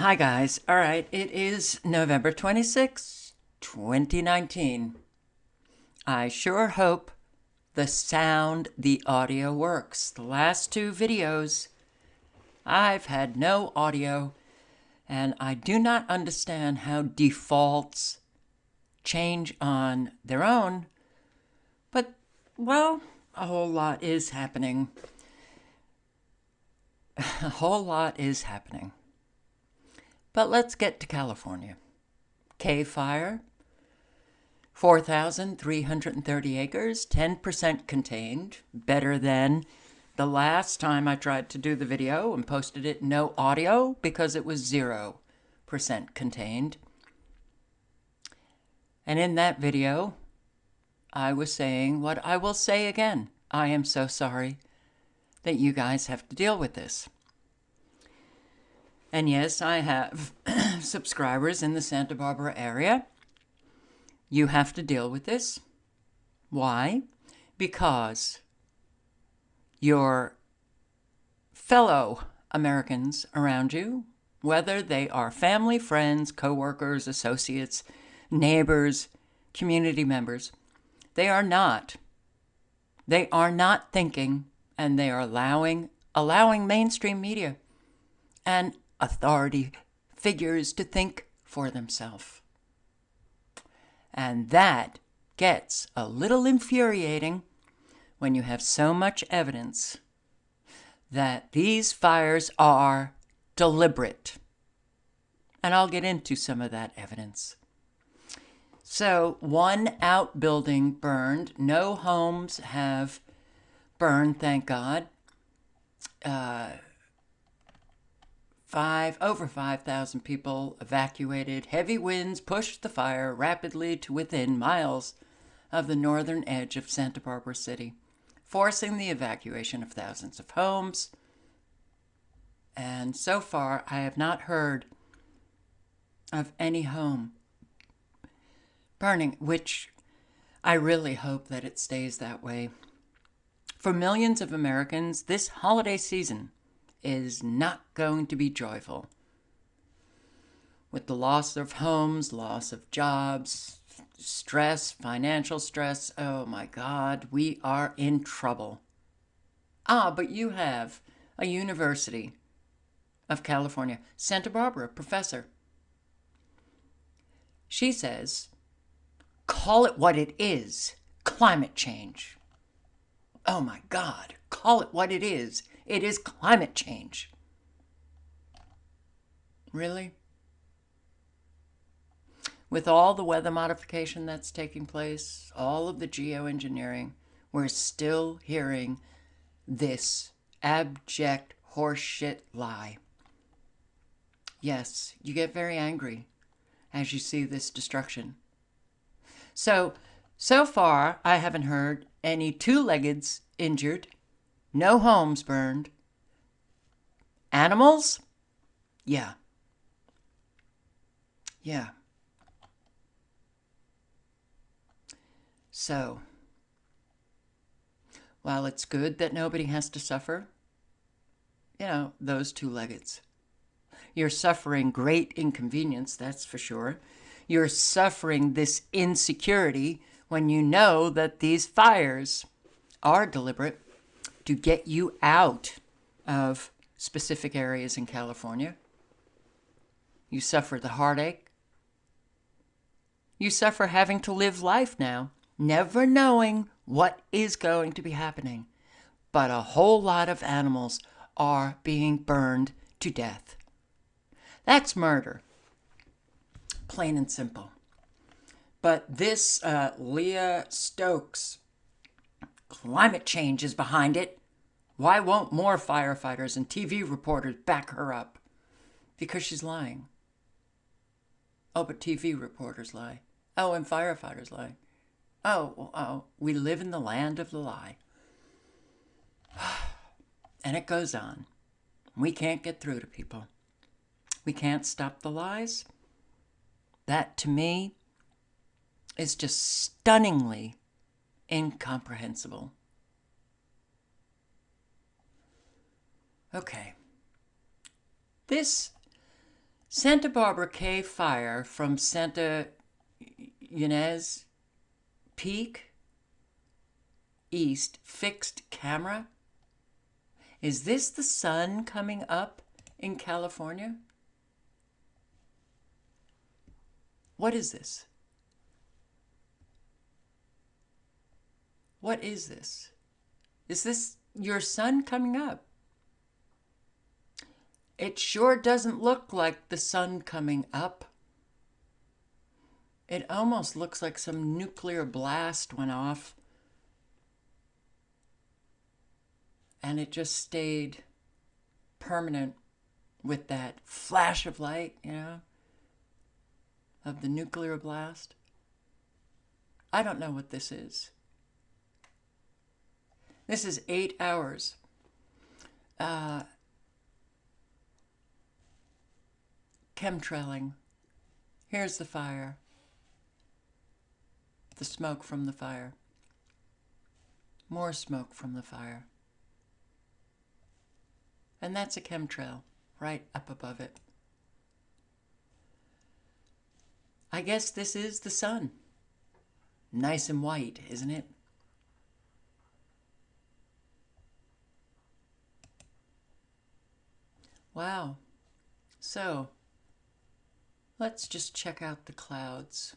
Hi guys. All right, it is November 26, 2019. I sure hope the audio works. The last two videos, I've had no audio, and I do not understand how defaults change on their own, but, well, a whole lot is happening. A whole lot is happening. But let's get to California. Cave fire, 4,330 acres, 10% contained, better than the last time I tried to do the video and posted it no audio because it was 0% contained. And in that video, I was saying what I will say again. I am so sorry that you guys have to deal with this. And yes, I have subscribers in the Santa Barbara area. You have to deal with this. Why? Because your fellow Americans around you, whether they are family, friends, co-workers, associates, neighbors, community members, they are not thinking, and they are allowing mainstream media and authority figures to think for themselves. And that gets a little infuriating when you have so much evidence that these fires are deliberate. And I'll get into some of that evidence. So, one outbuilding burned. No homes have burned, thank God. Over 5,000 people evacuated. Heavy winds pushed the fire rapidly to within miles of the northern edge of Santa Barbara City, forcing the evacuation of thousands of homes. And so far, I have not heard of any home burning, which I really hope that it stays that way. For millions of Americans, this holiday season is not going to be joyful. With the loss of homes, loss of jobs, stress, financial stress, oh my God, we are in trouble. But you have a University of California, Santa Barbara professor. She says, call it what it is, climate change. Oh my God, call it what it is. It is climate change. Really? With all the weather modification that's taking place, all of the geoengineering, we're still hearing this abject horseshit lie. Yes, you get very angry as you see this destruction. So far, I haven't heard any two-leggeds injured, no homes burned. Animals? Yeah. So, while it's good that nobody has to suffer, those two-leggeds, you're suffering great inconvenience, that's for sure. You're suffering this insecurity when you know that these fires are deliberate to get you out of specific areas in California. You suffer the heartache. You suffer having to live life now, never knowing what is going to be happening. But a whole lot of animals are being burned to death. That's murder. Plain and simple. But this Leah Stokes, climate change is behind it. Why won't more firefighters and TV reporters back her up? Because she's lying. Oh, but TV reporters lie. Oh, and firefighters lie. Oh, we live in the land of the lie. And it goes on. We can't get through to people. We can't stop the lies. That, to me, is just stunningly incomprehensible. Okay. This Santa Barbara Cave Fire from Santa Ynez Peak East fixed camera. Is this the sun coming up in California? What is this? What is this? Is this your sun coming up? It sure doesn't look like the sun coming up. It almost looks like some nuclear blast went off and it just stayed permanent with that flash of light, you know, of the nuclear blast. I don't know what this is. This is 8 hours. Chemtrailing. Here's the fire. The smoke from the fire. More smoke from the fire. And that's a chemtrail right up above it. I guess this is the sun. Nice and white, isn't it? Wow. So, let's just check out the clouds.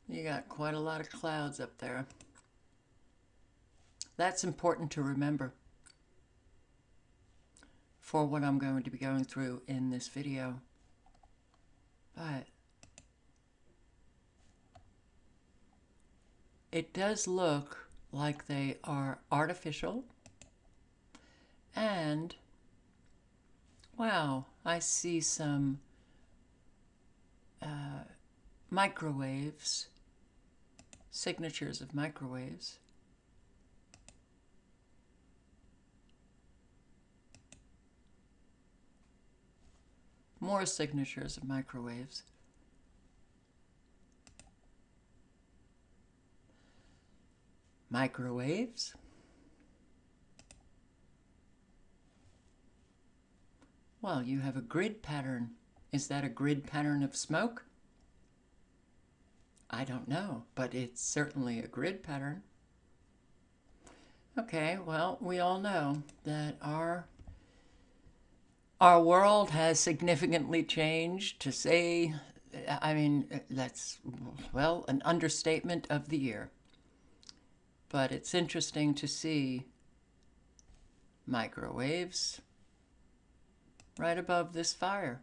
You got quite a lot of clouds up there. That's important to remember for what I'm going to be going through in this video. But it does look like they are artificial. And, wow, I see some microwaves, signatures of microwaves. More signatures of microwaves. Microwaves. Well, you have a grid pattern. Is that a grid pattern of smoke? I don't know, but it's certainly a grid pattern. Okay, well, we all know that our world has significantly changed, to say, I mean, that's, well, an understatement of the year. But it's interesting to see microwaves right above this fire.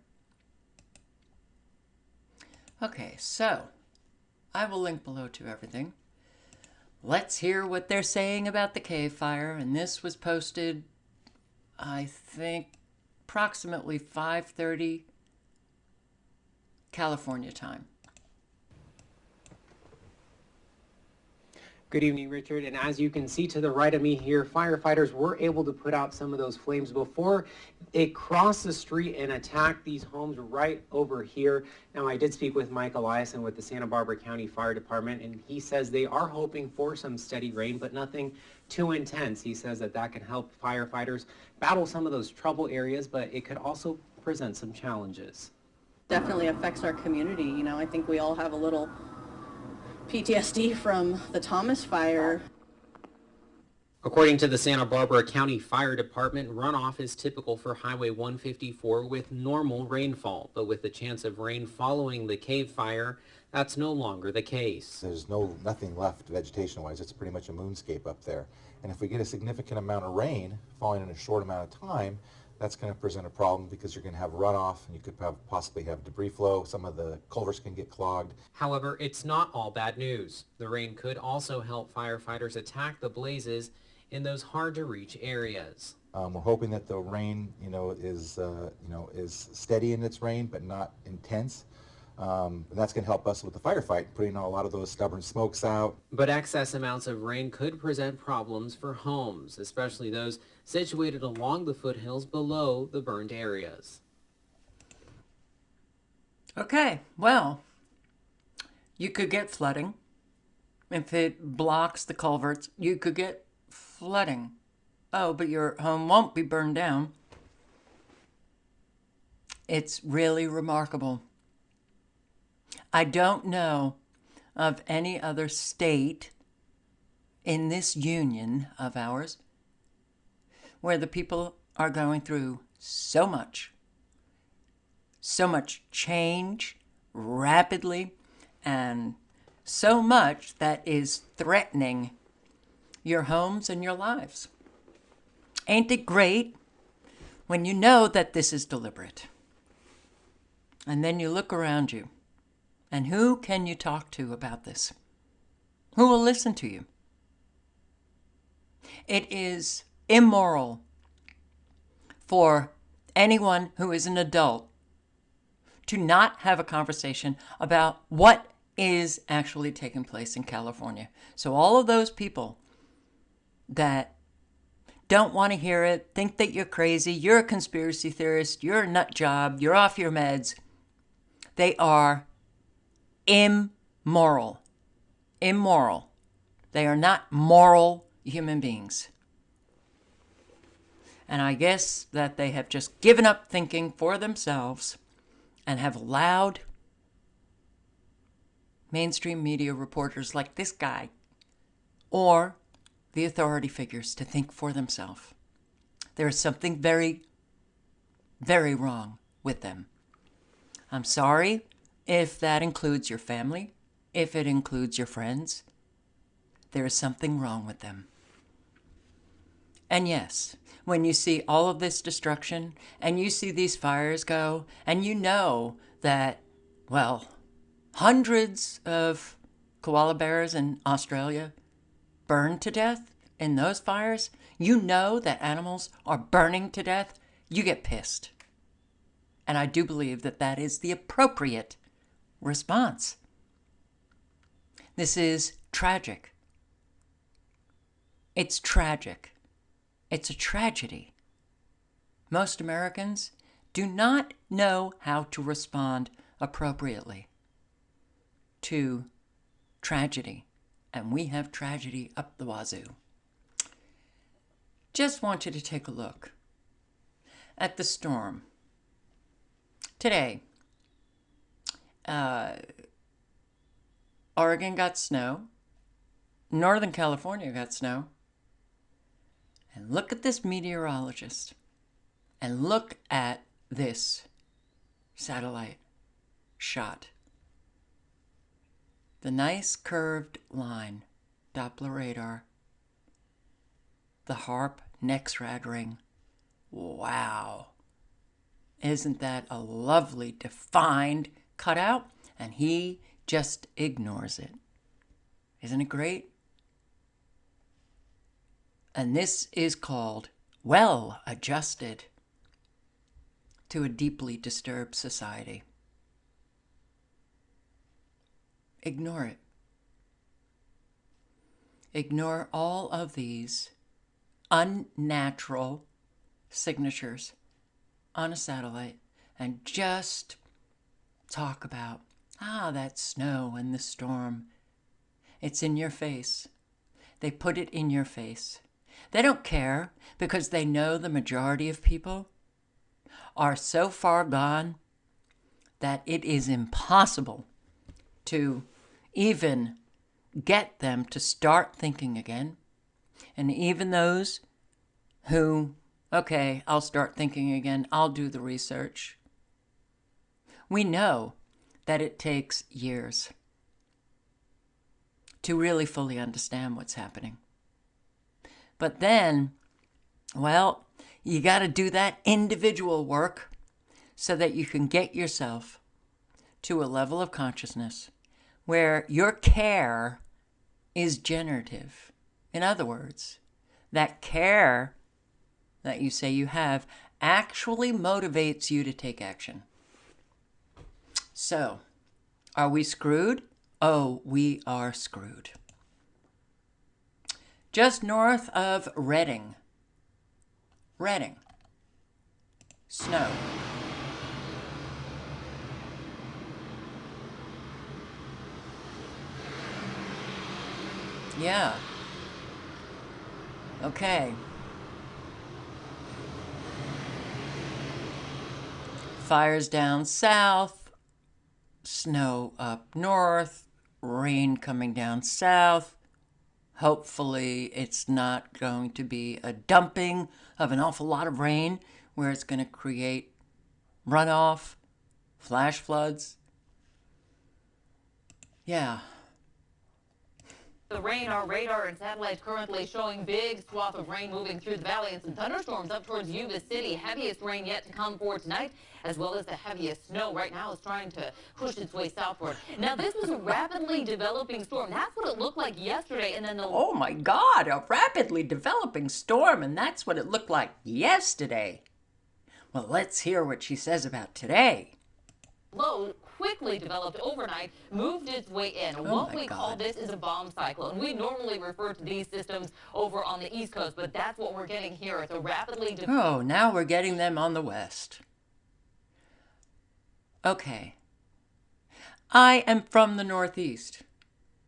Okay, so I will link below to everything. Let's hear what they're saying about the cave fire. And this was posted, I think, approximately 5:30 California time. Good evening, Richard. And as you can see to the right of me here, firefighters were able to put out some of those flames before it crossed the street and attacked these homes right over here. Now, I did speak with Mike Eliason with the Santa Barbara County Fire Department, and he says they are hoping for some steady rain, but nothing too intense. He says that that can help firefighters battle some of those trouble areas, but it could also present some challenges. Definitely affects our community. You know, I think we all have a little PTSD from the Thomas fire. According to the Santa Barbara County Fire Department, runoff is typical for Highway 154 with normal rainfall, but with the chance of rain following the cave fire, that's no longer the case. There's nothing left vegetation-wise. It's pretty much a moonscape up there. And if we get a significant amount of rain falling in a short amount of time, that's going to present a problem because you're going to have runoff and you could possibly have debris flow. Some of the culverts can get clogged. However, it's not all bad news. The rain could also help firefighters attack the blazes in those hard-to-reach areas. We're hoping that the rain, is steady in its rain, but not intense. And that's going to help us with the firefight, putting a lot of those stubborn smokes out. But excess amounts of rain could present problems for homes, especially those situated along the foothills below the burned areas. Okay, well, you could get flooding. If it blocks the culverts, you could get flooding. Oh, but your home won't be burned down. It's really remarkable. I don't know of any other state in this union of ours where the people are going through so much change rapidly, and so much that is threatening your homes and your lives. Ain't it great when you know that this is deliberate? And then you look around you, and who can you talk to about this? Who will listen to you? It is immoral for anyone who is an adult to not have a conversation about what is actually taking place in California. So all of those people that don't want to hear it, think that you're crazy, you're a conspiracy theorist, you're a nut job, you're off your meds, they are immoral. Immoral. They are not moral human beings. And I guess that they have just given up thinking for themselves and have allowed mainstream media reporters like this guy or the authority figures to think for themselves. There is something very, very wrong with them. I'm sorry if that includes your family, if it includes your friends. There is something wrong with them. And yes, when you see all of this destruction and you see these fires go, and you know that, well, hundreds of koala bears in Australia burned to death in those fires, you know that animals are burning to death, you get pissed. And I do believe that that is the appropriate response. This is tragic. It's tragic. It's a tragedy. Most Americans do not know how to respond appropriately to tragedy. And we have tragedy up the wazoo. Just want you to take a look at the storm. Today, Oregon got snow. Northern California got snow. And look at this meteorologist. And look at this satellite shot. The nice curved line, Doppler radar. The HAARP NEXRAD ring. Wow. Isn't that a lovely defined cutout? And he just ignores it. Isn't it great? And this is called well adjusted to a deeply disturbed society. Ignore it. Ignore all of these unnatural signatures on a satellite and just talk about, that snow and the storm. It's in your face. They put it in your face. They don't care because they know the majority of people are so far gone that it is impossible to even get them to start thinking again. And even those who, okay, I'll start thinking again, I'll do the research. We know that it takes years to really fully understand what's happening. But then, well, you got to do that individual work so that you can get yourself to a level of consciousness where your care is generative. In other words, that care that you say you have actually motivates you to take action. So, are we screwed? Oh, we are screwed. Just north of Redding. Snow. Yeah. Okay. Fires down south, snow up north, rain coming down south. Hopefully it's not going to be a dumping of an awful lot of rain where it's going to create runoff, flash floods. Yeah. The rain, our radar and satellites currently showing big swath of rain moving through the valley and some thunderstorms up towards Yuba City. Heaviest rain yet to come for tonight, as well as the heaviest snow right now is trying to push its way southward. Now, this was a rapidly developing storm. That's what it looked like yesterday. And then oh my God, a rapidly developing storm, and that's what it looked like yesterday. Well, let's hear what she says about today. Low quickly developed overnight, moved its way in. What we call this is a bomb cyclone. We normally refer to these systems over on the East Coast, but that's what we're getting here. It's a rapidly oh, now we're getting them on the West. Okay. I am from the Northeast.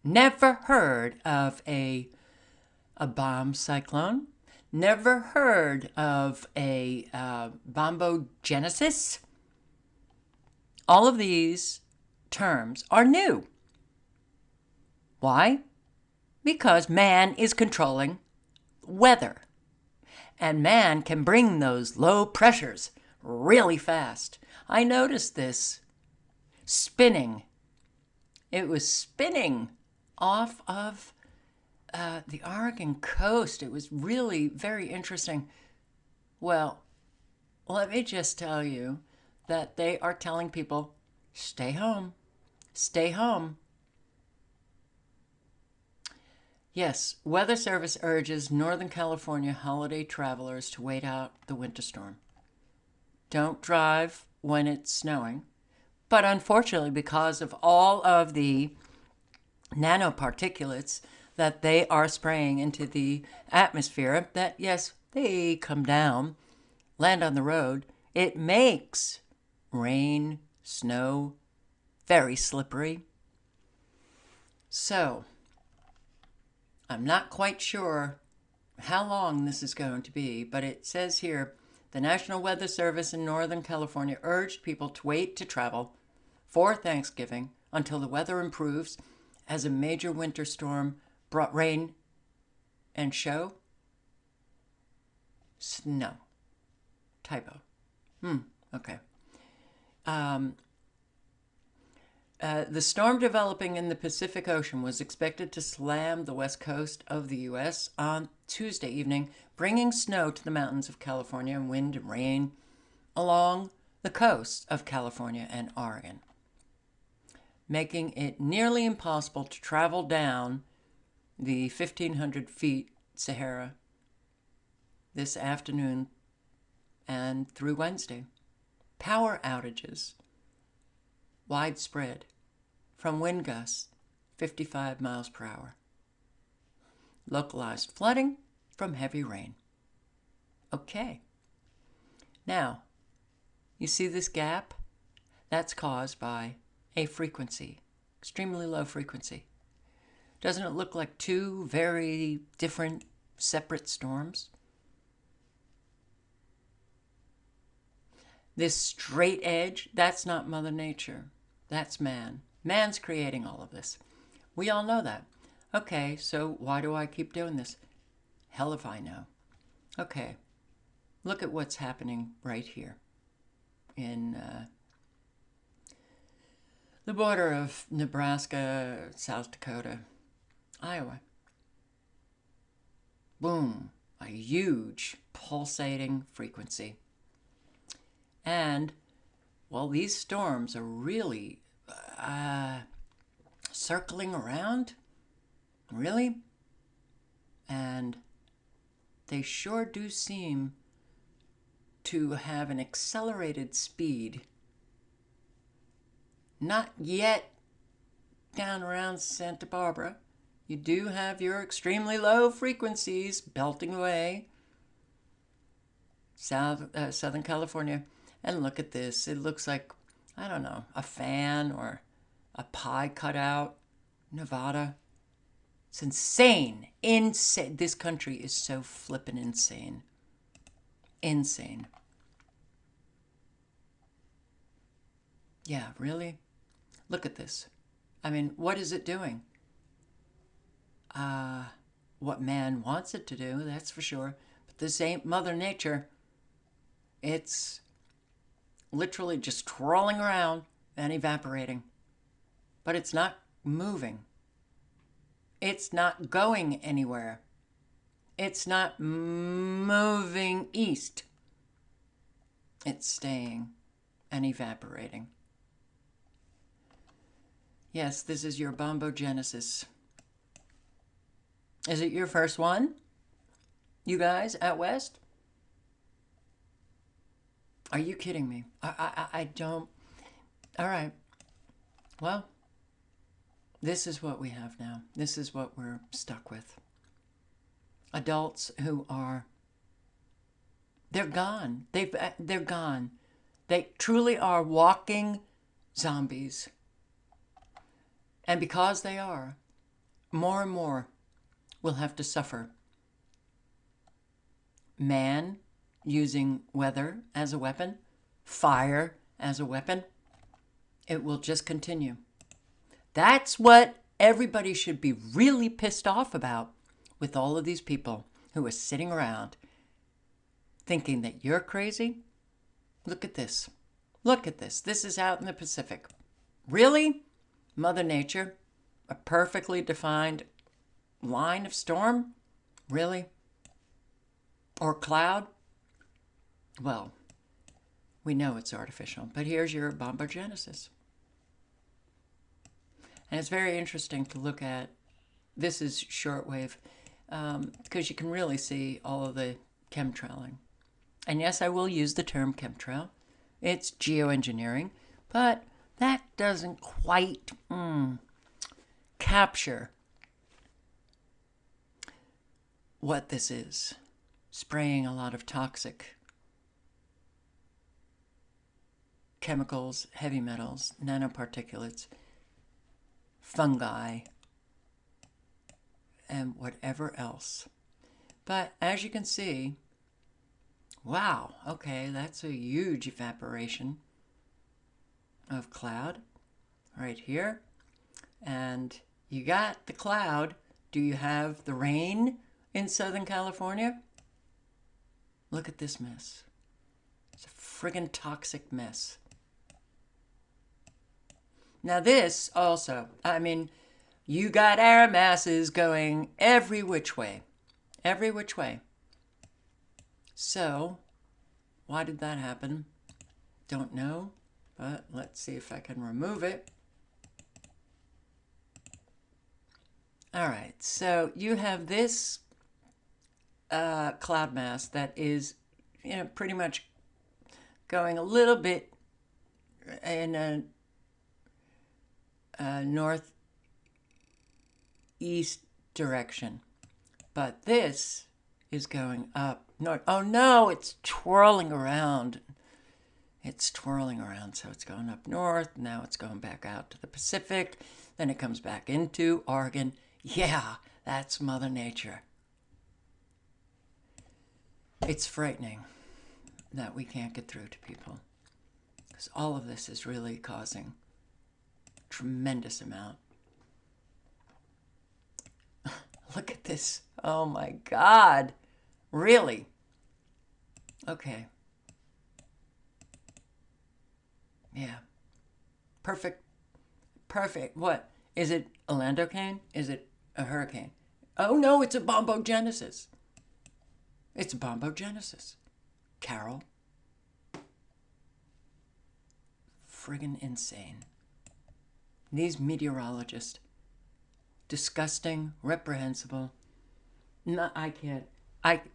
Never heard of a bomb cyclone. Never heard of a Bombogensis. All of these terms are new. Why? Because man is controlling weather. And man can bring those low pressures really fast. I noticed this spinning. It was spinning off of the Oregon coast. It was really very interesting. Well, let me just tell you that they are telling people, stay home, stay home. Yes, Weather Service urges Northern California holiday travelers to wait out the winter storm. Don't drive when it's snowing. But unfortunately, because of all of the nanoparticulates that they are spraying into the atmosphere, that, yes, they come down, land on the road, it makes rain, snow, very slippery. So, I'm not quite sure how long this is going to be, but it says here, the National Weather Service in Northern California urged people to wait to travel for Thanksgiving until the weather improves, as a major winter storm brought rain and snow. Typo. Okay. The storm developing in the Pacific Ocean was expected to slam the west coast of the U.S. on Tuesday evening, bringing snow to the mountains of California and wind and rain along the coasts of California and Oregon, making it nearly impossible to travel down the 1,500 feet Sahara this afternoon and through Wednesday. Power outages widespread from wind gusts 55 miles per hour. Localized flooding from heavy rain. Okay. Now, you see this gap? That's caused by a frequency, extremely low frequency. Doesn't it look like two very different, separate storms? This straight edge, that's not Mother Nature. That's man. Man's creating all of this. We all know that. Okay, so why do I keep doing this? Hell if I know. Okay, look at what's happening right here in the border of Nebraska, South Dakota, Iowa. Boom, a huge pulsating frequency. And, well, these storms are really circling around, really, and they sure do seem to have an accelerated speed. Not yet down around Santa Barbara. You do have your extremely low frequencies belting away. Southern California. And look at this. It looks like, I don't know, a fan or a pie cutout. Nevada. It's insane. Insane. This country is so flippin' insane. Insane. Yeah, really? Look at this. I mean, what is it doing? What man wants it to do, that's for sure. But this ain't Mother Nature. It's literally just twirling around and evaporating. But it's not moving. It's not going anywhere. It's not moving east. It's staying and evaporating. Yes, this is your Bombogensis. Is it your first one? You guys out west? Are you kidding me? I don't. All right. Well, this is what we have now. This is what we're stuck with. Adults who are, they're gone. They're gone. They truly are walking zombies. And because they are, more and more will have to suffer. Man using weather as a weapon, fire as a weapon, it will just continue. That's what everybody should be really pissed off about with all of these people who are sitting around thinking that you're crazy. Look at this. Look at this. This is out in the Pacific. Really? Mother Nature? A perfectly defined line of storm? Really? Or cloud? Well, we know it's artificial, but here's your Bombogenesis. And it's very interesting to look at. This is shortwave, because you can really see all of the chemtrailing. And yes, I will use the term chemtrail. It's geoengineering, but that doesn't quite capture what this is. Spraying a lot of toxic chemicals, heavy metals, nanoparticulates, fungi, and whatever else. But as you can see, wow, okay, that's a huge evaporation of cloud right here. And you got the cloud. Do you have the rain in Southern California? Look at this mess. It's a friggin' toxic mess. Now this also, I mean, you got air masses going every which way. Every which way. So, why did that happen? Don't know, but let's see if I can remove it. All right, so you have this cloud mass that is, pretty much going a little bit in a northeast direction, but this is going up north. Oh no, it's twirling around. It's twirling around, so it's going up north. Now it's going back out to the Pacific. Then it comes back into Oregon. Yeah, that's Mother Nature. It's frightening that we can't get through to people, because all of this is really causing a tremendous amount. Look at this. Oh my God. Really? Okay. Yeah. Perfect. Perfect. What? Is it a landocane? Is it a hurricane? Oh no, it's a Bombogenesis. It's a Bombogenesis. Carol. Friggin' insane. These meteorologists. Disgusting, reprehensible. No, I can't.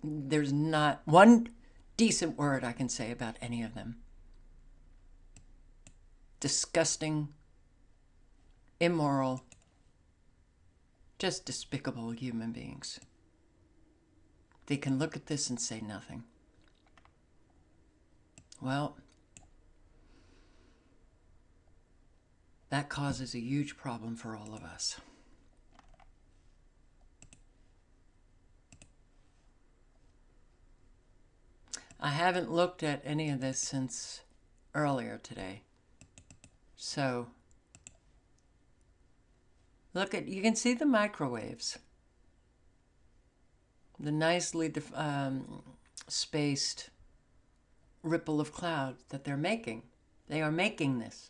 There's not one decent word I can say about any of them. Disgusting, immoral, just despicable human beings. They can look at this and say nothing. Well, that causes a huge problem for all of us. I haven't looked at any of this since earlier today. So, look at, you can see the microwaves. The nicely spaced ripple of cloud that they're making. They are making this.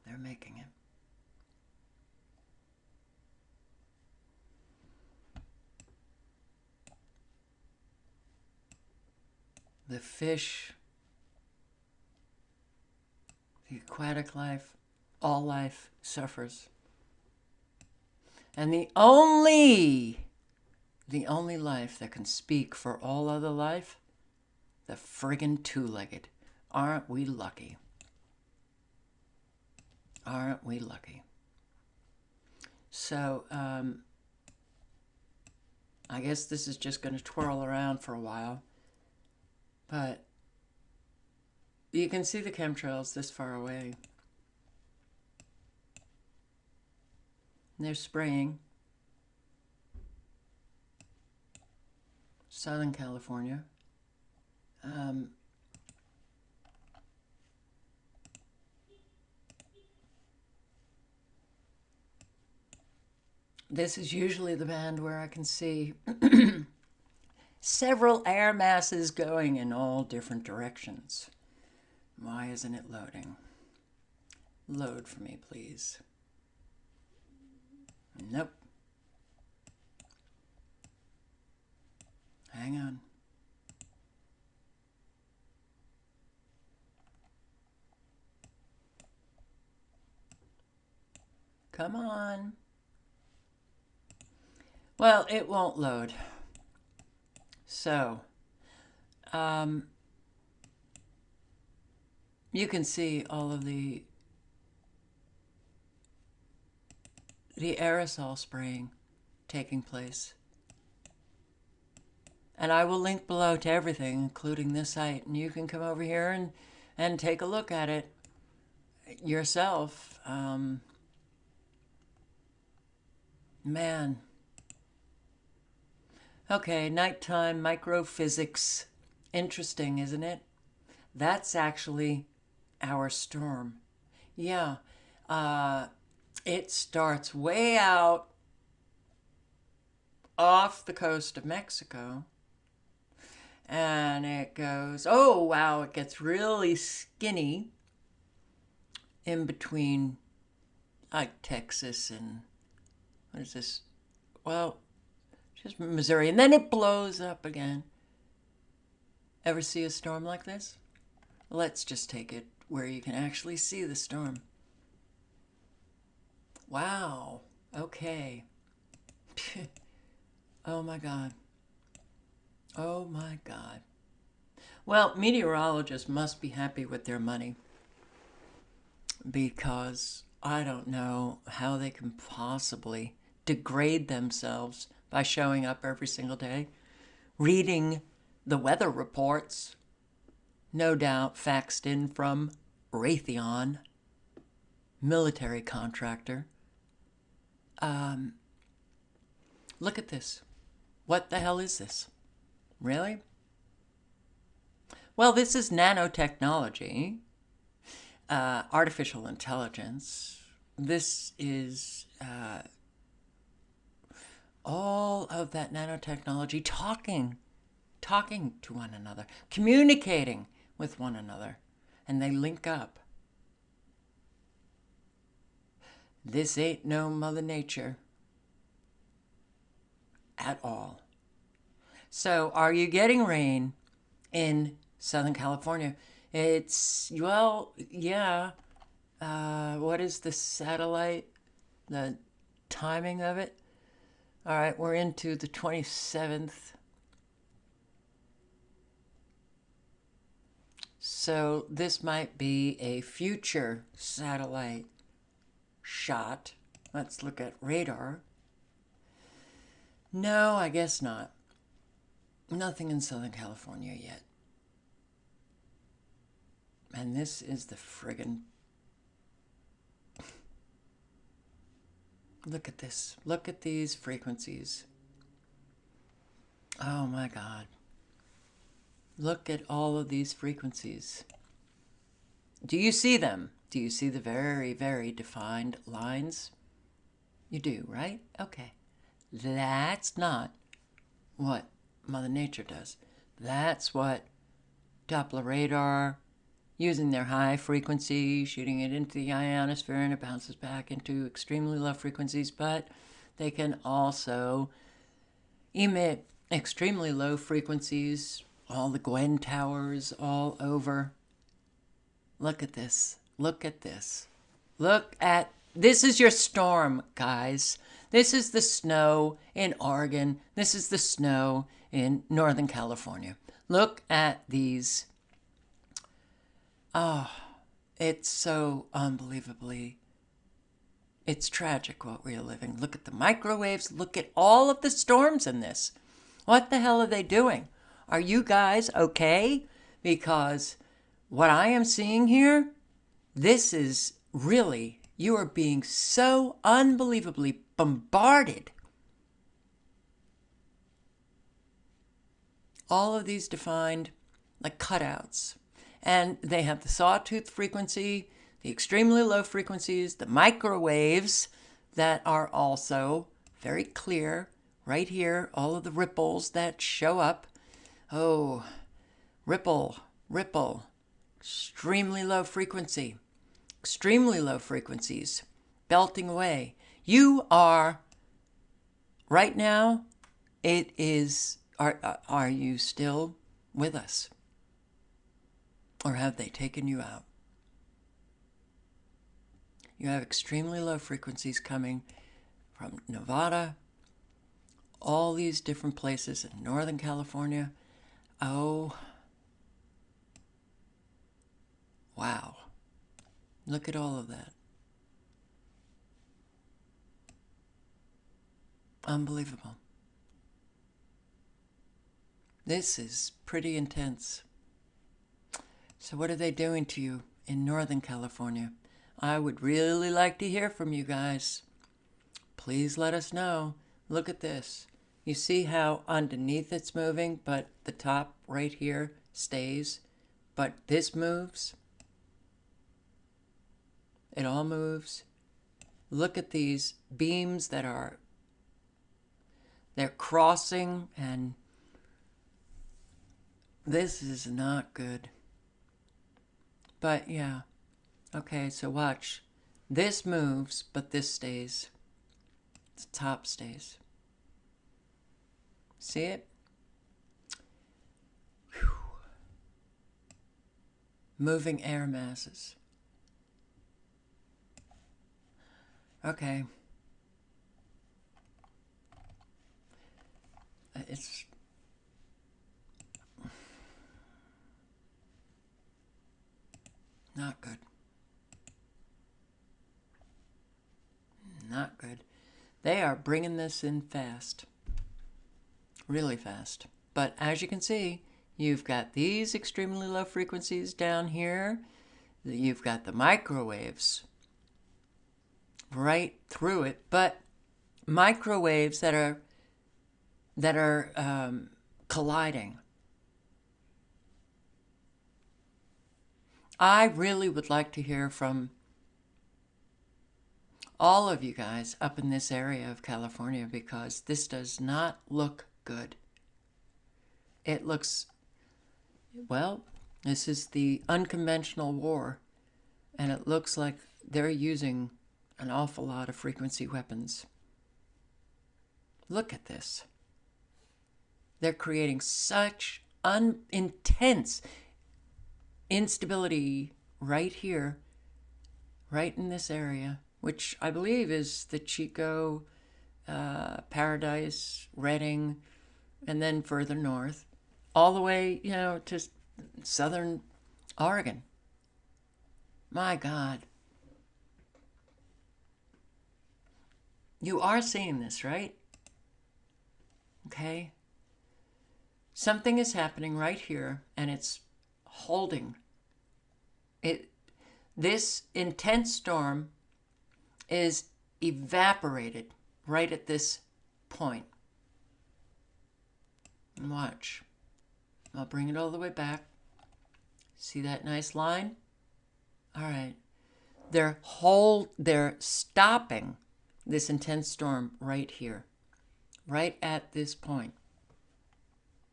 They're making it. The fish, the aquatic life, all life suffers. And the only life that can speak for all other life, the friggin' two-legged. Aren't we lucky? Aren't we lucky? So, I guess this is just going to twirl around for a while. But you can see the chemtrails this far away. And they're spraying. Southern California. This is usually the band where I can see several air masses going in all different directions. Why isn't it loading? Load for me, please. Nope. Hang on. Come on. Well, it won't load. So, you can see all of the aerosol spraying taking place. And I will link below to everything, including this site, and you can come over here and take a look at it yourself. Man. Okay, nighttime microphysics. Interesting, isn't it? That's actually our storm. Yeah, it starts way out off the coast of Mexico. And it goes, oh wow, it gets really skinny in between like Texas and, what is this? Well, just Missouri. And then it blows up again. Ever see a storm like this? Let's just take it where you can actually see the storm. Wow. Okay. Oh my God. Oh my God. Well, meteorologists must be happy with their money, because I don't know how they can possibly degrade themselves by showing up every single day, reading the weather reports, no doubt faxed in from Raytheon, military contractor. Look at this. What the hell is this? Really? Well, this is nanotechnology, artificial intelligence. This is all of that nanotechnology talking to one another, communicating with one another, and they link up. This ain't no Mother Nature at all. So, are you getting rain in Southern California? It's, well, yeah. What is the satellite? The timing of it? All right, we're into the 27th. So this might be a future satellite shot. Let's look at radar. No, I guess not. Nothing in Southern California yet. And this is the friggin'... Look at this. Look at these frequencies. Oh my God. Look at all of these frequencies. Do you see them? Do you see the very, very defined lines? You do, right? Okay. That's not what Mother Nature does. That's what Doppler radar, using their high frequency, shooting it into the ionosphere, and it bounces back into extremely low frequencies, but they can also emit extremely low frequencies, all the Gwen towers all over. Look at this. Look at this. Look at this. Is your storm, guys. This is the snow in Oregon. This is the snow in Northern California. Look at these. Oh, it's so unbelievably, it's tragic what we are living. Look at the microwaves. Look at all of the storms in this. What the hell are they doing? Are you guys okay? Because what I am seeing here, this is really, you are being so unbelievably bombarded. All of these defined like cutouts. And they have the sawtooth frequency, the extremely low frequencies, the microwaves that are also very clear right here, all of the ripples that show up. Oh, ripple, ripple, extremely low frequency, extremely low frequencies, belting away. You are, right now, it is, are you still with us? Or have they taken you out? You have extremely low frequencies coming from Nevada, all these different places in Northern California. Oh, wow. Look at all of that. Unbelievable. This is pretty intense. So what are they doing to you in Northern California? I would really like to hear from you guys. Please let us know. Look at this. You see how underneath it's moving, but the top right here stays, but this moves. It all moves. Look at these beams that are, they're crossing, and this is not good. But yeah, okay, so watch. This moves, but this stays. The top stays. See it? Whew. Moving air masses. Okay. It's not good. Not good. They are bringing this in fast. Really fast. But as you can see, you've got these extremely low frequencies down here. You've got the microwaves right through it, but microwaves that are colliding. I really would like to hear from all of you guys up in this area of California, because this does not look good. It looks, well, this is the unconventional war, and it looks like they're using an awful lot of frequency weapons. Look at this. They're creating such intense instability right here, right in this area, which I believe is the Chico, Paradise, Redding, and then further north, all the way, to southern Oregon. My God. You are seeing this, right? Okay. Something is happening right here, and it's holding it. This intense storm is evaporated right at this point. And watch. I'll bring it all the way back. See that nice line? All right. They're stopping this intense storm right here, right at this point.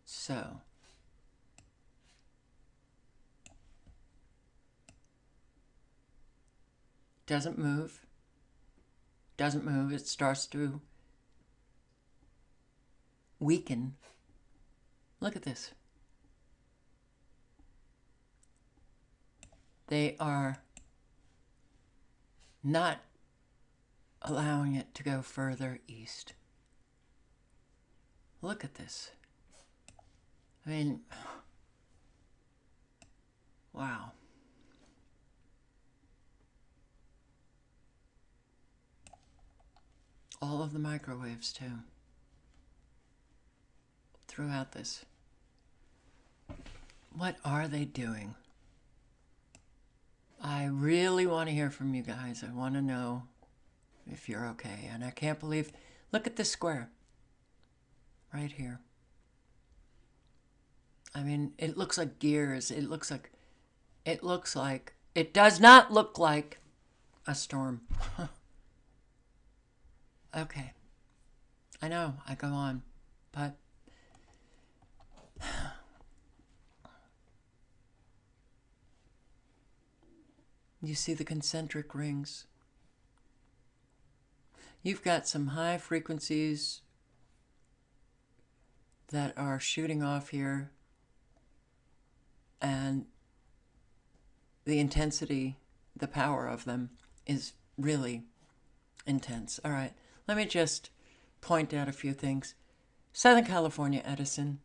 So, doesn't move. Doesn't move. It starts to weaken. Look at this. They are not allowing it to go further east. Look at this. I mean, wow. All of the microwaves, too, throughout this. What are they doing? I really want to hear from you guys. I want to know if you're okay. And I can't believe, look at this square right here. I mean, it looks like gears. It does not look like a storm. Okay. I know, I go on, but you see the concentric rings. You've got some high frequencies that are shooting off here, and the intensity, the power of them is really intense. All right, let me just point out a few things. Southern California Edison,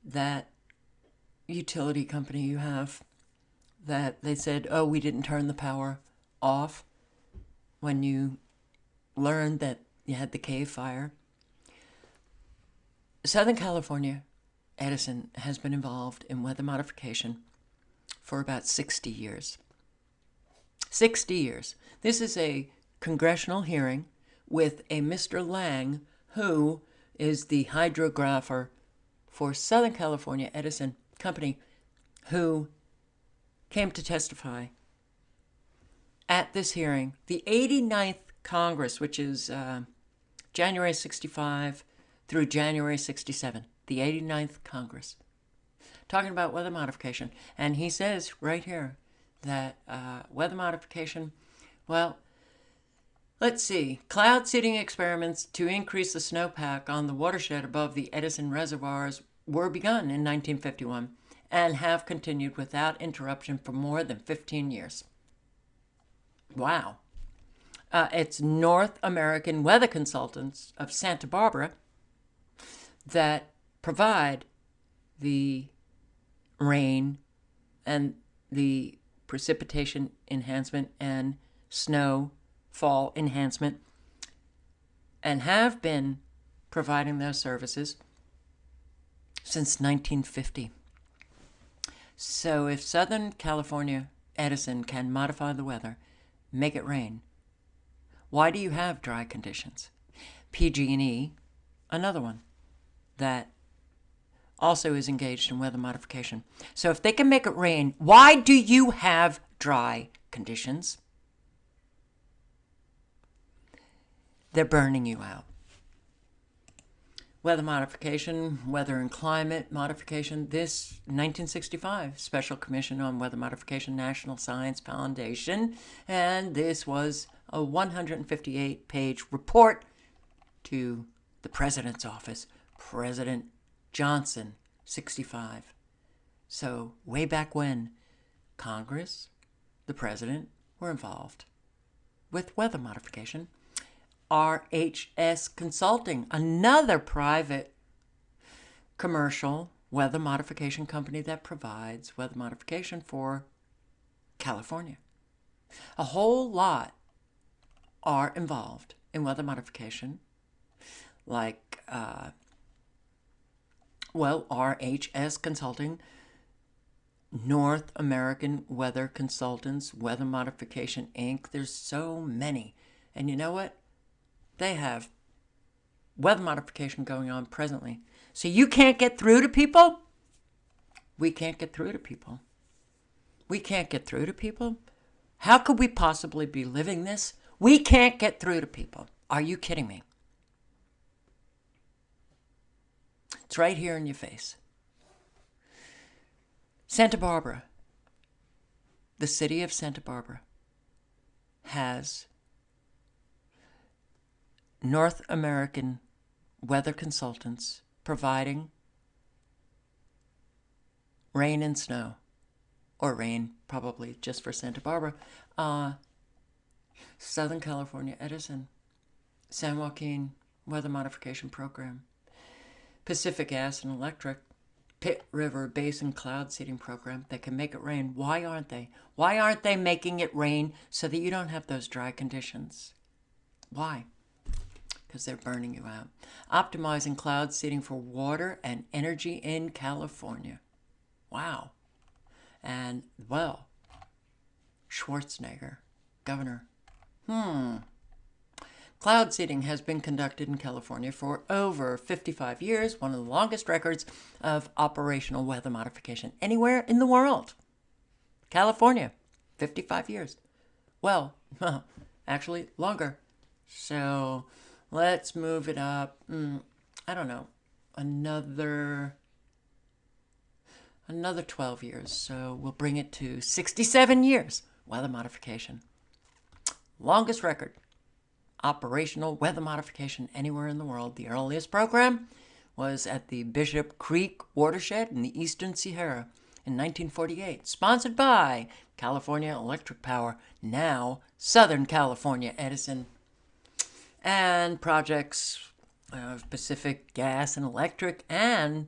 that utility company you have, that they said, oh, we didn't turn the power off when you learned that you had the cave fire. Southern California Edison has been involved in weather modification for about 60 years. 60 years. This is a congressional hearing with a Mr. Lang, who is the hydrographer for Southern California Edison Company, who came to testify at this hearing. The 89th Congress, which is January 65 through January 67, the 89th Congress, talking about weather modification. And he says right here that weather modification, well, let's see, cloud seeding experiments to increase the snowpack on the watershed above the Edison reservoirs were begun in 1951 and have continued without interruption for more than 15 years. Wow. It's North American Weather Consultants of Santa Barbara that provide the rain and the precipitation enhancement and snowfall enhancement, and have been providing those services since 1950. So if Southern California Edison can modify the weather, make it rain, why do you have dry conditions? PG&E, another one that also is engaged in weather modification. So if they can make it rain, why do you have dry conditions? They're burning you out. Weather modification, weather and climate modification. This 1965 Special Commission on Weather Modification, National Science Foundation, and this was a 158-page report to the President's office, President Johnson, 65. So way back when, Congress, the President, were involved with weather modification. RHS Consulting, another private commercial weather modification company that provides weather modification for California. A whole lot are involved in weather modification, like, RHS Consulting, North American Weather Consultants, Weather Modification, Inc. There's so many. And you know what? They have weather modification going on presently. So you can't get through to people? We can't get through to people. We can't get through to people? How could we possibly be living this? We can't get through to people. Are you kidding me? It's right here in your face. Santa Barbara, the city of Santa Barbara, has North American weather consultants providing rain and snow, or rain probably just for Santa Barbara, Southern California Edison, San Joaquin Weather Modification Program, Pacific Gas and Electric, Pitt River Basin Cloud Seeding Program that can make it rain. Why aren't they? Why aren't they making it rain so that you don't have those dry conditions? Why? Because they're burning you out. Optimizing cloud seeding for water and energy in California. Wow. And, well, Schwarzenegger, governor. Cloud seeding has been conducted in California for over 55 years, one of the longest records of operational weather modification anywhere in the world. California, 55 years. Well, actually longer. So let's move it up, I don't know, another 12 years. So we'll bring it to 67 years, weather modification. Longest record. Operational weather modification anywhere in the world. The earliest program was at the Bishop Creek watershed in the Eastern Sierra in 1948, sponsored by California Electric Power, now Southern California Edison, and projects of Pacific Gas and Electric and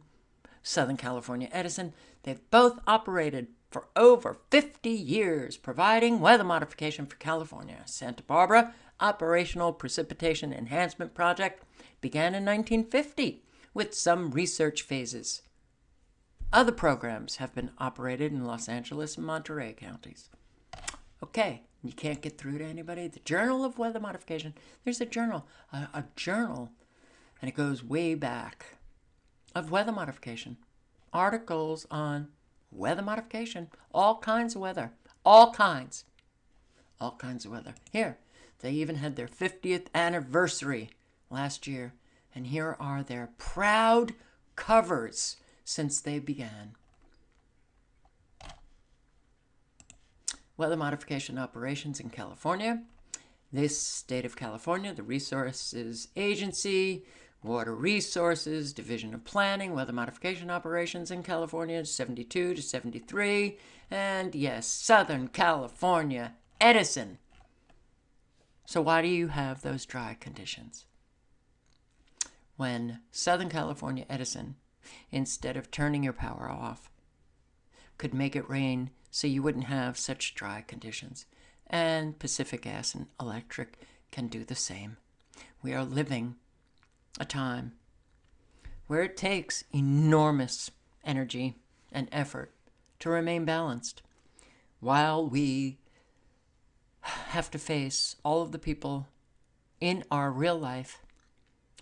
Southern California Edison. They've both operated for over 50 years, providing weather modification for California. Santa Barbara Operational Precipitation Enhancement Project began in 1950 with some research phases. Other programs have been operated in Los Angeles and Monterey counties. Okay, you can't get through to anybody. The Journal of Weather Modification. There's a journal, and it goes way back, of weather modification. Articles on weather modification, all kinds of weather, all kinds of weather. Here, they even had their 50th anniversary last year, and here are their proud covers since they began. Weather modification operations in California. This state of California, the Resources Agency, Water Resources, Division of Planning, Weather Modification Operations in California, 72 to 73. And yes, Southern California Edison. So why do you have those dry conditions? When Southern California Edison, instead of turning your power off, could make it rain so you wouldn't have such dry conditions. And Pacific Gas and Electric can do the same. We are living a time where it takes enormous energy and effort to remain balanced, while we have to face all of the people in our real life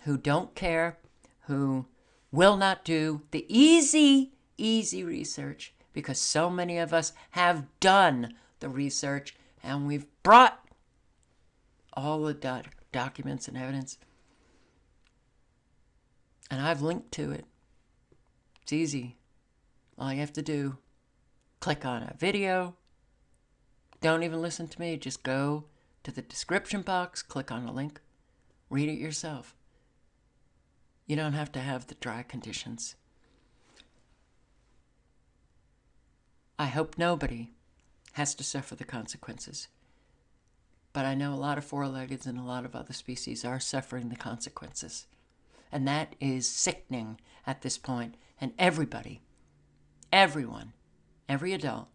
who don't care, who will not do the easy research, because so many of us have done the research and we've brought all the documents and evidence. And I've linked to it. It's easy. All you have to do, click on a video. Don't even listen to me. Just go to the description box, click on a link, read it yourself. You don't have to have the dry conditions. I hope nobody has to suffer the consequences. But I know a lot of four-leggeds and a lot of other species are suffering the consequences. And that is sickening at this point. And everybody, everyone, every adult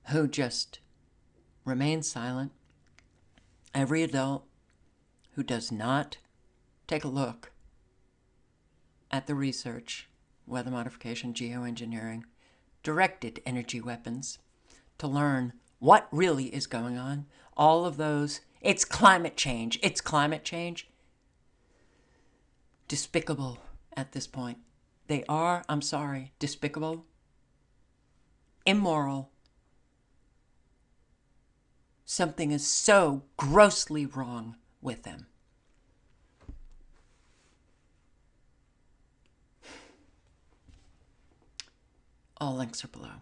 who just remains silent, every adult who does not take a look at the research, weather modification, geoengineering, directed energy weapons, to learn what really is going on, all of those. It's climate change. It's climate change. Despicable at this point. They are, I'm sorry, despicable immoral. Something is so grossly wrong with them. All links are below.